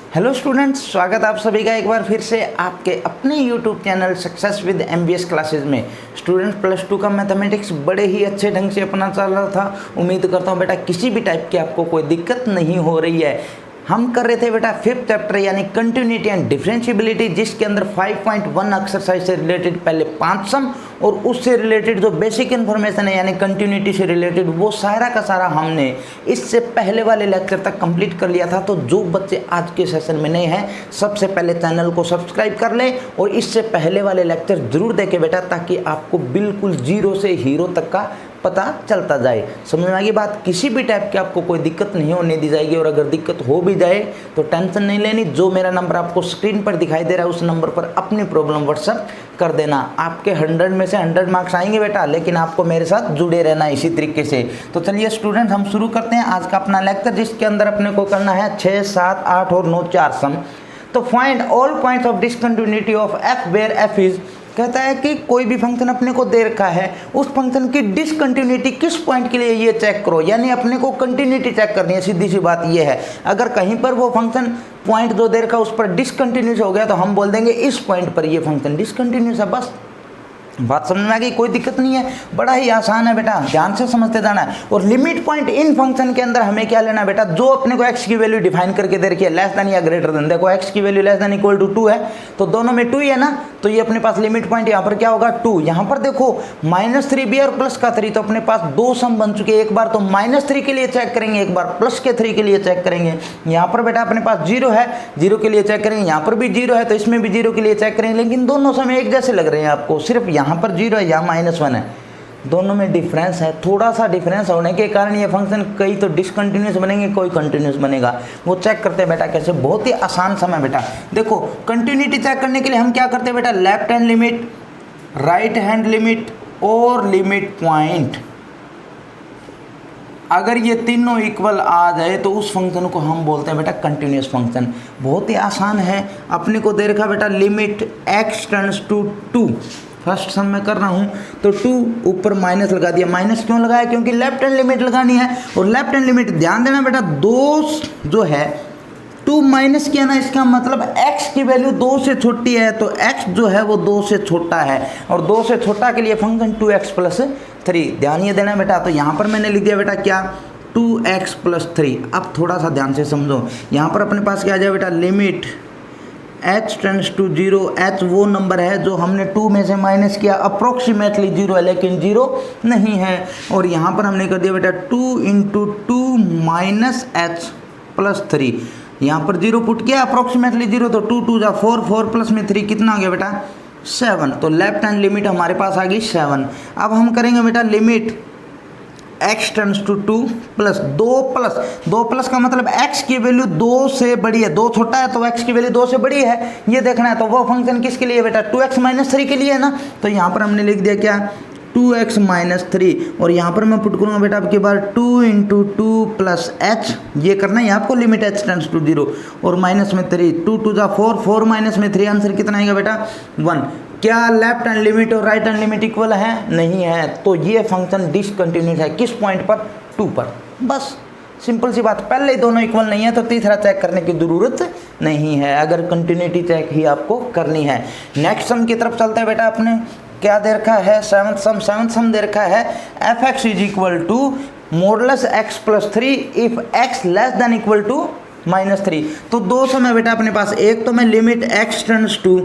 Hello students, स्वागत आप सभी का एक बार फिर से आपके अपने YouTube channel success with MBS classes में। स्टूडेंट्स प्लस टू का मैथमेटिक्स बड़े ही अच्छे ढंग से अपना चल रहा था। उम्मीद करता हूँ बेटा किसी भी टाइप की आपको कोई दिक्कत नहीं हो रही है। हम कर रहे थे बेटा 5th चैप्टर यानी कंटिन्यूटी एंड डिफरेंशिएबिलिटी, जिसके अंदर 5.1 एक्सरसाइज से रिलेटेड पहले 5 सम और उससे रिलेटेड जो बेसिक इन्फॉर्मेशन है यानी कंटिन्यूटी से रिलेटेड वो सारा का सारा हमने इससे पहले वाले लेक्चर तक कंप्लीट कर लिया था। तो जो बच्चे आज के सेशन में नए हैं सबसे पहले चैनल को सब्सक्राइब कर लें और इससे पहले वाले लेक्चर जरूर देखें बेटा, ताकि आपको बिल्कुल जीरो से हीरो तक का पता चलता जाए। समझ में आ गई बात? किसी भी टाइप की आपको कोई दिक्कत नहीं होने दी जाएगी और अगर दिक्कत हो भी जाए तो टेंशन नहीं लेनी। जो मेरा नंबर आपको स्क्रीन पर दिखाई दे रहा है उस नंबर पर अपनी प्रॉब्लम व्हाट्सएप कर देना। आपके 100 में से 100 मार्क्स आएंगे बेटा, लेकिन आपको मेरे साथ जुड़े रहना इसी तरीके से। तो चलिए स्टूडेंट हम शुरू करते हैं आज का अपना लेक्चर, जिसके अंदर अपने को करना है 6, 7, 8 और 9 4 सम। तो find all points of discontinuity of f where f is, कहता है कि कोई भी फंक्शन अपने को दे रखा है, उस फंक्शन की डिसकंटिन्यूटी किस पॉइंट के लिए ये चेक करो, यानी अपने को कंटिन्यूटी चेक करनी है। सीधी सी बात ये है, अगर कहीं पर वो फंक्शन पॉइंट जो दे रखा उस पर डिसकंटिन्यूस हो गया तो हम बोल देंगे इस पॉइंट पर ये फंक्शन डिसकंटिन्यूस है। बस बात समझ में आ गई? कोई दिक्कत नहीं है, बड़ा ही आसान है बेटा, ध्यान से समझते जाना है। और लिमिट पॉइंट इन फंक्शन के अंदर हमें क्या लेना है बेटा, जो अपने को x की वैल्यू डिफाइन करके दे रखी है लेस देन या ग्रेटर देन। देखो x की value less than equal to 2 है तो दोनों में 2 ही है ना, तो ये अपने पास लिमिट पॉइंट यहाँ पर क्या होगा 2। यहाँ पर देखो -3b और प्लस का 3, तो अपने पास 2 सम बन चुके हैं। एक बार तो -3 के लिए चेक करेंगे, एक बार प्लस के 3 के लिए चेक करेंगे। यहाँ पर बेटा अपने पास 0 है, 0 के लिए चेक करेंगे, यहाँ पर भी 0 है तो इसमें भी 0 के लिए चेक करेंगे। लेकिन दोनों सम एक जैसे लग रहे हैं आपको, सिर्फ यहाँ पर 0 है, यहाँ -1 है, दोनों में डिफरेंस है। थोड़ा सा डिफरेंस होने के कारण ये फंक्शन कई तो डिसकंटिन्यूस बनेंगे, कोई कंटिन्यूस बनेगा। वो चेक करते हैं बेटा कैसे, बहुत ही आसान सम है बेटा। देखो कंटिन्यूटी चेक करने के लिए हम क्या करते हैं बेटा, left hand limit, right hand limit और लिमिट पॉइंट। अगर ये तीनों इक्वल आ जाए तो उस फंक्शन को हम बोलते हैं बेटा कंटिन्यूस फंक्शन। बहुत ही आसान है। अपने को दे रखा बेटा limit x tends to 2, first sum में कर रहा हूँ तो 2 ऊपर माइनस लगा दिया। माइनस क्यों लगाया? क्योंकि लेफ्ट हैंड लिमिट लगानी है। और लेफ्ट हैंड लिमिट ध्यान देना बेटा, 2 जो है 2 माइनस किया ना, इसका मतलब x की वैल्यू 2 से छोटी है तो x जो है वो 2 से छोटा है, और 2 से छोटा के लिए फंक्शन 2x प्लस 3। ध्यान ये देना बेटा। तो यहाँ पर मैंने लिख दिया बेटा क्या, 2x प्लस 3। अब थोड़ा सा ध्यान से समझो, यहाँ पर अपने पास क्या आ जाए बेटा, limit h tends to 0। h वो नंबर है जो हमने 2 में से माइनस किया, अप्रोक्सीमेटली 0 है लेकिन 0 नहीं है। और यहाँ पर हमने कर दिया बेटा 2 इंटू 2 माइनस h प्लस 3। यहाँ पर 0 पुट किया, अप्रोक्सीमेटली 0, तो 2 2 जा 4, 4 प्लस में 3 कितना आ गया बेटा 7। तो लेफ्ट हैंड लिमिट हमारे पास आ गई 7। अब हम करेंगे बेटा limit x tends to 2 plus 2 plus का मतलब x की वैल्यू 2 से बड़ी है, 2 छोटा है तो x की वैल्यू 2 से बड़ी है, ये देखना है। तो वो फंक्शन किसके लिए बेटा, 2x माइनस 3 के लिए है ना। तो यहाँ पर हमने लिख दिया क्या, 2x माइनस 3। और यहाँ पर मैं पुट करूँगा बेटा आपकी बार 2 इंटू 2 प्लस h, ये करना है आपको, लिमिट h टेंड्स टू 0 और माइनस में 3, 2 2 जा 4, 4 माइनस में 3, आंसर कितना आएगा बेटा 1। क्या लेफ्ट हैंड लिमिट और राइट हैंड लिमिट इक्वल है? नहीं है, तो ये फंक्शन डिसकंटिन्यूस है। किस पॉइंट पर? 2 पर। बस सिंपल सी बात, पहले ही दोनों इक्वल नहीं है तो तीसरा चेक करने की ज़रूरत नहीं है, अगर कंटिन्यूटी चेक ही आपको करनी है। नेक्स्ट सम की तरफ चलते हैं बेटा। अपने क्या दे रखा है, 7th सम दे रखा है, f x is equal to modulus x plus 3 if x less than equal to -3। तो 2 सम है बेटा अपने पास। एक तो मैं limit x tends to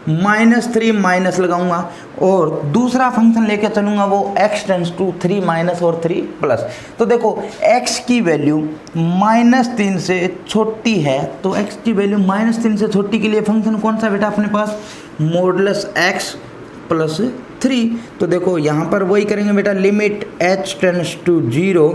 -3 minus लगाऊंगा और दूसरा फंक्शन लेके चलूंगा वो x टेंड्स टू 3 माइनस और 3 प्लस। तो देखो x की वैल्यू -3 से छोटी है, तो x की वैल्यू -3 से छोटी के लिए फंक्शन कौन सा बेटा अपने पास, मॉडुलस x प्लस 3। तो देखो यहाँ पर वही करेंगे बेटा, लिमिट h टेंड्स टू 0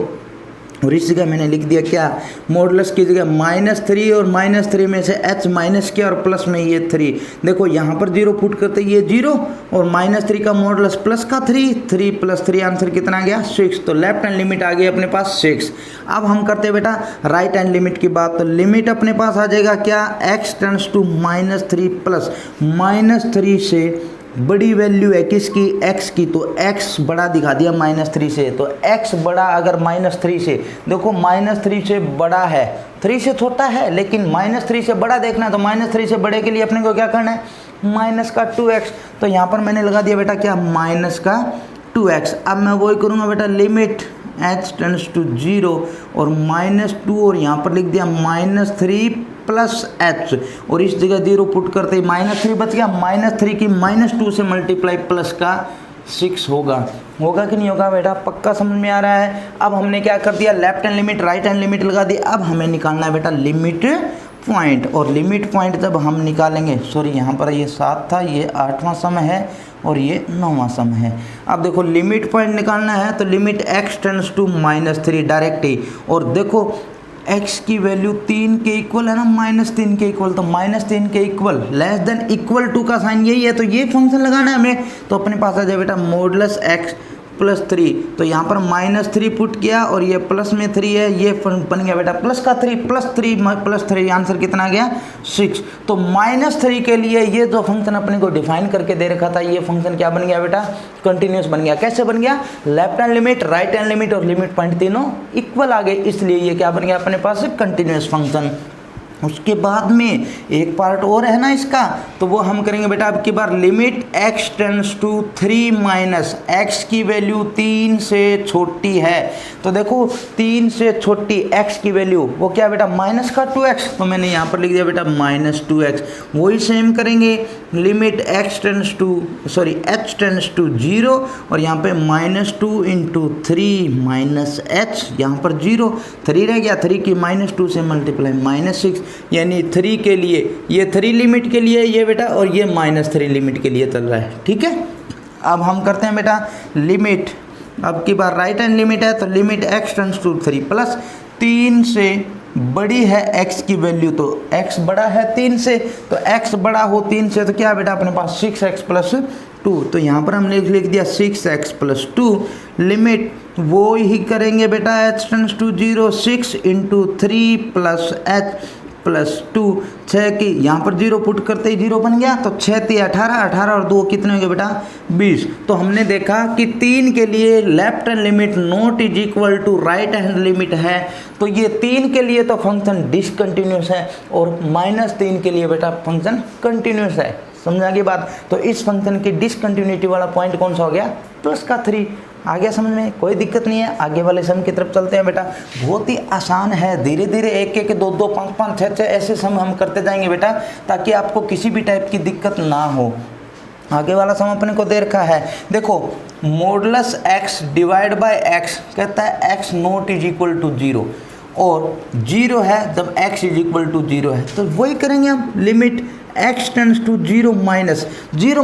और इस जगह मैंने लिख दिया क्या, मॉडुलस की जगह -3 और -3 में से h माइनस किया और प्लस में ये 3। देखो यहाँ पर 0 पुट करते ये 0 और -3 का मॉडुलस प्लस का 3, 3 प्लस 3, आंसर कितना आ गया 6। तो लेफ्ट हैंड लिमिट आ गई अपने पास 6। अब हम करते हैं बेटा राइट हैंड लिमिट की बात। तो लिमिट अपने पास आ जाएगा क्या, x टेंड्स टू -3 प्लस -3 से बड़ी वैल्यू है किसकी, x की, तो x बड़ा दिखा दिया -3 से। तो x बड़ा अगर -3 से, देखो -3 से बड़ा है 3 से छोटा है, लेकिन -3 से बड़ा देखना है, तो -3 से बड़े के लिए अपने को क्या करना है, माइनस का 2x। तो यहाँ पर मैंने लगा दिया बेटा क्या, माइनस का 2x। अब मैं वही करूँगा बेटा, लिमिट h टेंड्स टू 0 और -2 और यहाँ पर लिख दिया -3 प्लस h और इस जगह 0 पुट करते ही -3 बच गया, -3 की -2 से मल्टीप्लाई प्लस का 6 होगा कि नहीं होगा बेटा, पक्का समझ में आ रहा है। अब हमने क्या कर दिया, left hand limit right hand limit लगा दी। अब हमें निकालना है बेटा लिमिट पॉइंट, और लिमिट पॉइंट जब हम निकालेंगे, सॉरी यहाँ पर ये 7 था, ये 8वां सम है और ये 9वां सम है। अब देखो लिमिट पॉइंट निकालना है तो limit x tends to -3 direct ही, और देखो x की वैल्यू 3 के इक्वल है ना, -3 के इक्वल, तो -3 के equal less than equal to का साइन यही है, तो ये फंक्शन लगाना है हमें। तो अपने पास आ जाए बेटा मॉडुलस x प्लस 3, तो यहाँ पर -3 पुट किया और ये प्लस में 3 है, ये बन गया बेटा प्लस का 3 प्लस 3 आंसर कितना आ गया 6। तो -3 के लिए ये जो फंक्शन अपने को डिफाइन करके दे रखा था, ये फंक्शन क्या बन गया बेटा, कंटिन्यूस बन गया। कैसे बन गया, left hand limit right hand limit और लिमिट पॉइंट तीनों इक्वल आ गए, इसलिए ये क्या बन गया अपने पास कंटिन्यूस फंक्शन। उसके बाद में एक पार्ट और है ना इसका, तो वो हम करेंगे बेटा अब की बार limit x tends to 3 minus x की वैल्यू 3 से छोटी है, तो देखो 3 से छोटी x की वैल्यू वो क्या बेटा माइनस का 2x, तो मैंने यहाँ पर लिख दिया बेटा -2x। वही सेम करेंगे लिमिट h टेंड्स टू 0 और यहाँ पे -2 इंटू 3 माइनस h, यहाँ पर 0 3 रह गया, 3 की -2 से मल्टीप्लाई -6, यानी 3 के लिए ये 3 लिमिट के लिए ये बेटा, और ये -3 लिमिट के लिए चल रहा है। ठीक है, अब हम करते हैं बेटा लिमिट, अब की बार राइट हैंड लिमिट है तो limit x tends to 3 plus 3 से बड़ी है x की वैल्यू, तो x बड़ा है 3 से, तो x बड़ा हो 3 से तो क्या बेटा अपने पास 6x प्लस 2, तो यहाँ पर हमने लिख दिया 6x प्लस 2। लिमिट वो ही करेंगे बेटा h tends to 0 6 into 3 plus h plus 2, 6 की यहाँ पर 0 पुट करते ही 0 बन गया, तो 6 × 18, 18 और 2 कितने हो गए बेटा 20। तो हमने देखा कि 3 के लिए left hand limit not is equal to right hand limit है, तो ये 3 के लिए तो फंक्शन डिसकंटिन्यूस है और -3 के लिए बेटा फंक्शन कंटिन्यूस है। समझा गई बात। तो इस फंक्शन की डिसकंटिन्यूटी वाला पॉइंट कौन सा हो गया, प्लस का 3। आ गया समझ में, कोई दिक्कत नहीं है। आगे वाले सम की तरफ चलते हैं बेटा, बहुत ही आसान है, धीरे धीरे 1 1 2 2 5 5 6 6 ऐसे सम हम करते जाएंगे बेटा, ताकि आपको किसी भी टाइप की दिक्कत ना हो। आगे वाला सम अपने को दे रखा है, देखो modulus x divide by x कहता है x not is equal to 0 और 0 है जब x इज इक्वल टू 0 है, तो वही करेंगे हम limit x tends to 0 minus 0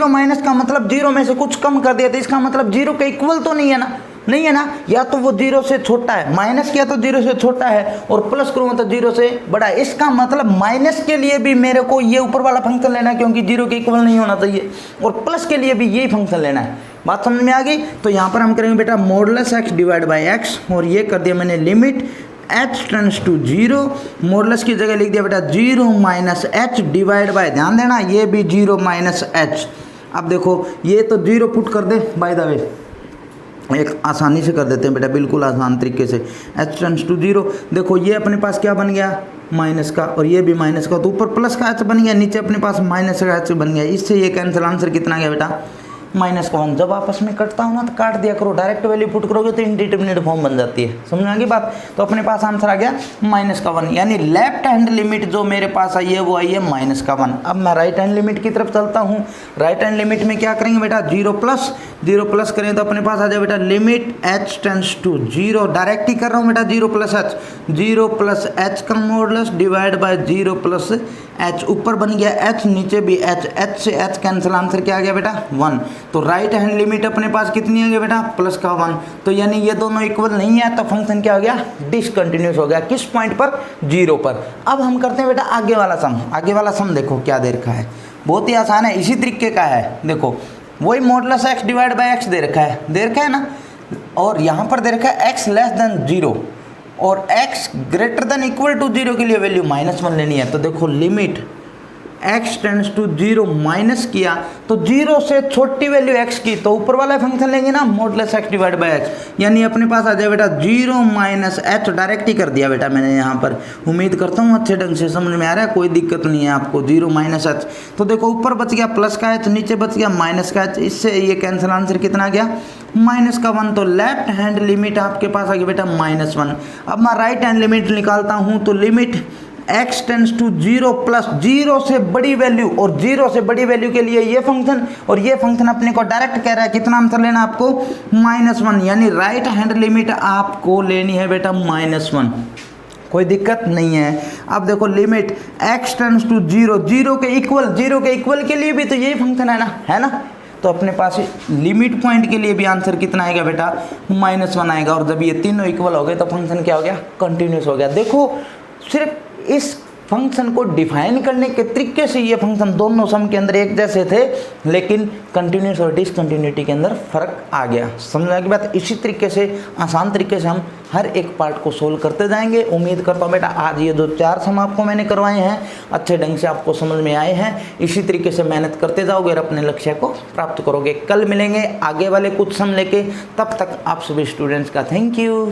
minus का मतलब 0 में से कुछ कम कर दिया, तो इसका मतलब 0 के इक्वल तो नहीं है ना, नहीं है ना, या तो वो 0 से छोटा है, माइनस किया तो 0 से छोटा है और प्लस करूँगा तो 0 से बड़ा है। इसका मतलब माइनस के लिए भी मेरे को ये ऊपर वाला फंक्शन लेना है क्योंकि 0 के इक्वल नहीं होना चाहिए, और प्लस के लिए भी यही फंक्शन लेना है। बात समझ में आ गई। तो यहाँ पर हम करेंगे बेटा modulus x divide by x, और ये कर दिया मैंने limit h tends to 0, modulus की जगह लिख दिया बेटा 0 माइनस h डिवाइड बाय, ध्यान देना ये भी 0 माइनस h। अब देखो ये तो 0 पुट कर दे, बाय द वे एक आसानी से कर देते हैं बेटा, बिल्कुल आसान तरीके से। h टेंड्स टू 0, देखो ये अपने पास क्या बन गया माइनस का, और ये भी माइनस का, तो ऊपर प्लस का h बन गया, नीचे अपने पास माइनस का h बन गया, इससे ये कैंसिल, आंसर कितना गया बेटा -1। जब आपस में कटता हो ना तो काट दिया करो, डायरेक्ट वैल्यू पुट करोगे तो इंडिटरमिनेट फॉर्म बन जाती है। समझ में आ गई बात। तो अपने पास आंसर आ गया -1, यानी लेफ्ट हैंड लिमिट जो मेरे पास आई है वो आई है -1। अब मैं राइट हैंड लिमिट की तरफ चलता हूँ। राइट हैंड लिमिट में क्या करेंगे बेटा 0 प्लस करें तो अपने पास आ जाए बेटा limit h tends to 0, direct ही कर रहा हूँ बेटा 0 प्लस h का modulus divide by 0 plus h, ऊपर बन गया h नीचे भी h से h कैंसिल, आंसर क्या आ गया बेटा 1। तो राइट हैंड लिमिट अपने पास कितनी आ गई बेटा प्लस का 1, तो यानी ये दोनों इक्वल नहीं है, तो फंक्शन क्या हो गया डिसकंटिन्यूस हो गया। किस पॉइंट पर 0 पर। अब हम करते हैं बेटा आगे वाला सम। आगे वाला सम देखो क्या दे रखा है, बहुत ही आसान है, इसी तरीके का है। देखो वही modulus x divide by x दे रखा है ना, और यहाँ पर दे रखा है x लेस देन 0 और x greater than equal to 0 के लिए वैल्यू -1 लेनी है। तो देखो limit x tends to 0 minus किया तो 0 से छोटी वैल्यू x की तो ऊपर वाला फंक्शन लेंगे ना modulus x divide bye h, यानी अपने पास आ जाए बेटा 0 माइनस h, डायरेक्ट ही कर दिया बेटा मैंने यहाँ पर। उम्मीद करता हूँ अच्छे ढंग से समझ में आ रहा है, कोई दिक्कत नहीं है आपको। 0 माइनस h तो देखो ऊपर बच गया प्लस का h, नीचे बच गया माइनस का h, इससे ये कैंसिल, आंसर कितना आ गया माइनस का 1। तो लेफ्ट हैंड लिमिट आपके पास आ गई बेटा -1। अब मैं राइट हैंड लिमिट निकालता हूँ तो limit x tends to 0 plus 0 से बड़ी वैल्यू, और 0 से बड़ी वैल्यू के लिए ये फंक्शन और ये फंक्शन अपने को डायरेक्ट कह रहा है कितना आंसर लेना आपको -1, यानी राइट हैंड लिमिट आपको लेनी है बेटा -1। कोई दिक्कत नहीं है। अब देखो लिमिट x टेंड्स टू 0, 0 के इक्वल के लिए भी तो यही फंक्शन है ना, तो अपने पास लिमिट पॉइंट के लिए भी आंसर कितना आएगा बेटा -1 आएगा। और जब ये तीनों इक्वल हो गए तो फंक्शन क्या हो गया, कंटिन्यूस हो गया। देखो सिर्फ इस फंक्शन को डिफाइन करने के तरीके से ये फंक्शन दोनों सम के अंदर एक जैसे थे, लेकिन कंटिन्यूस और डिसकंटिन्यूटी के अंदर फर्क आ गया। समझने की बात। इसी तरीके से आसान तरीके से हम हर एक पार्ट को सोल्व करते जाएंगे। उम्मीद करता हूँ बेटा आज ये 2-4 सम आपको मैंने करवाए हैं अच्छे ढंग से आपको समझ में आए हैं। इसी तरीके से मेहनत करते जाओगे और अपने लक्ष्य को प्राप्त करोगे। कल मिलेंगे आगे वाले कुछ सम लेके, तब तक आप सभी स्टूडेंट्स का थैंक यू।